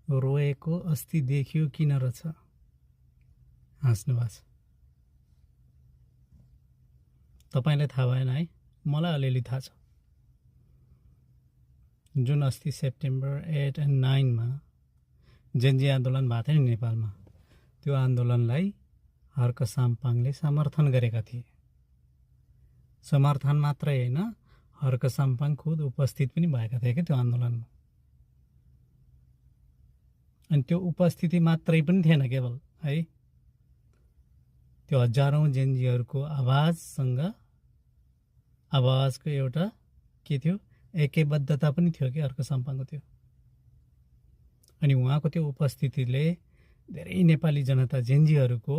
रोएको अस्ति देखियो किन रहेछ। हाँस्नु भएको छ। तपाईँलाई थाहा भएन है, मलाई अलिअलि थाहा छ। जुन अस्ति सेप्टेम्बर 8 और 9 मा जेन्जी आन्दोलन भएको थियो नि नेपालमा, त्यो आन्दोलनलाई हर्क साम्पाङले समर्थन गरेका थिए। समर्थन मात्रै होइन, हर्क साम्पाङ खुद उपस्थित पनि भएका थिए कि त्यो आन्दोलनमा। अनि त्यो उपस्थिति मात्रै पनि थिएन केवल है, त्यो हजारौं जेन्जीहरूको आवाजको एउटा के थियो, एकबद्धता पनि थियो कि हर्क साम्पाङको त्यो। अनि उहाँको त्यो उपस्थितिले धेरै नेपाली जनता जेन्जीहरूको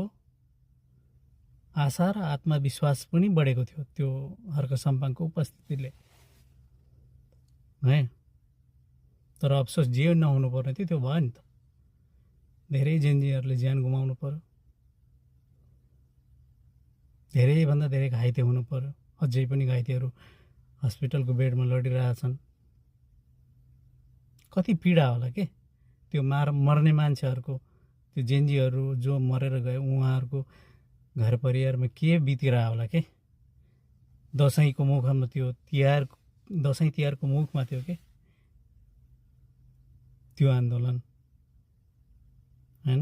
आशा र आत्मविश्वास पनि बढेको थियो त्यो हर्क साम्पाङको उपस्थितिले है। तर अफसोस जे नहुनु पर्ने थियो त्यो भयो नि त। धेरै जेन्जीहरूले ज्यान गुमाउनु पर्यो, धेरैभन्दा धेरै घाइते हुनु पर्यो। अझै पनि घाइतेहरू हस्पिटलको बेडमा लडिरहेछन्। कति पीडा होला के त्यो मर्ने मान्छेहरूको, त्यो जेन्जीहरू जो मरेर गए उहाँहरूको घर परिवारमा के बितिरह होला के। दसैँको मुखमा त्यो दसैँ तिहारको मुखमा थियो के त्यो आन्दोलन हैन।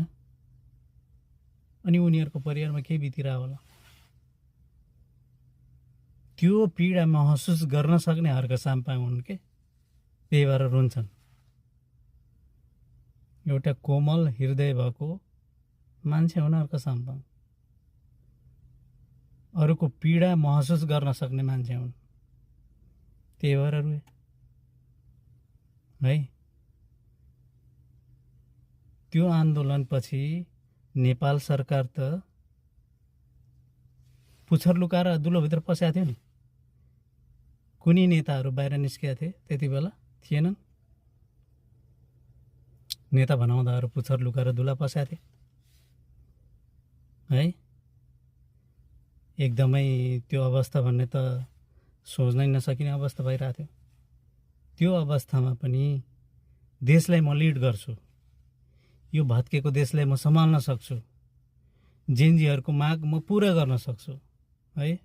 अनि उनीहरूको परिवारमा के बितिरह होला, त्यो पीडा महसुस गर्न सक्ने हर्क साम्पाङ हुन् के। त्यही भएर रुन्छन्। एउटा कोमल हृदय भएको मान्छे हुन् हर्क साम्पाङ। अरूको पीडा महसुस गर्न सक्ने मान्छे हुन्, त्यही भएर रुए है। त्यो आन्दोलनपछि नेपाल सरकार त पुच्छर लुकाएर दुलोभित्र पसेका थियो नि। कुनै नेताहरू बाहिर निस्केका थिए त्यति बेला? थिएनन्। नेता बनाउँदाहरू पुच्छर लुकाएर दुला पसेका थिए है। एकदमै त्यो अवस्था भन्ने त सोच्नै नसकिने अवस्था भइरहेको थियो। त्यो अवस्थामा पनि देशलाई म लिड गर्छु, यो भत्केको देशलाई म सम्हाल्न सक्छु, जेन्जीहरूको माग म पुरा गर्न सक्छु है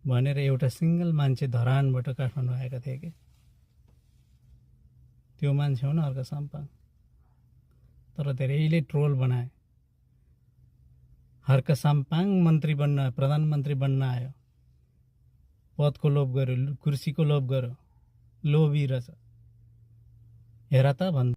भनेर एउटा सिंगल मान्छे धरानबाट काठमाडौँ आएका थिए कि। त्यो मान्छे हो न हर्क साम्पाङ। तर धेरैले ट्रोल बनाए। हर्क साम्पाङ मन्त्री बन्न, प्रधानमन्त्री बन्न आयो, पदको लोभ गर्यो, कुर्सीको लोभ गर्यो, लोभी रहेछ हेर त भन्छ।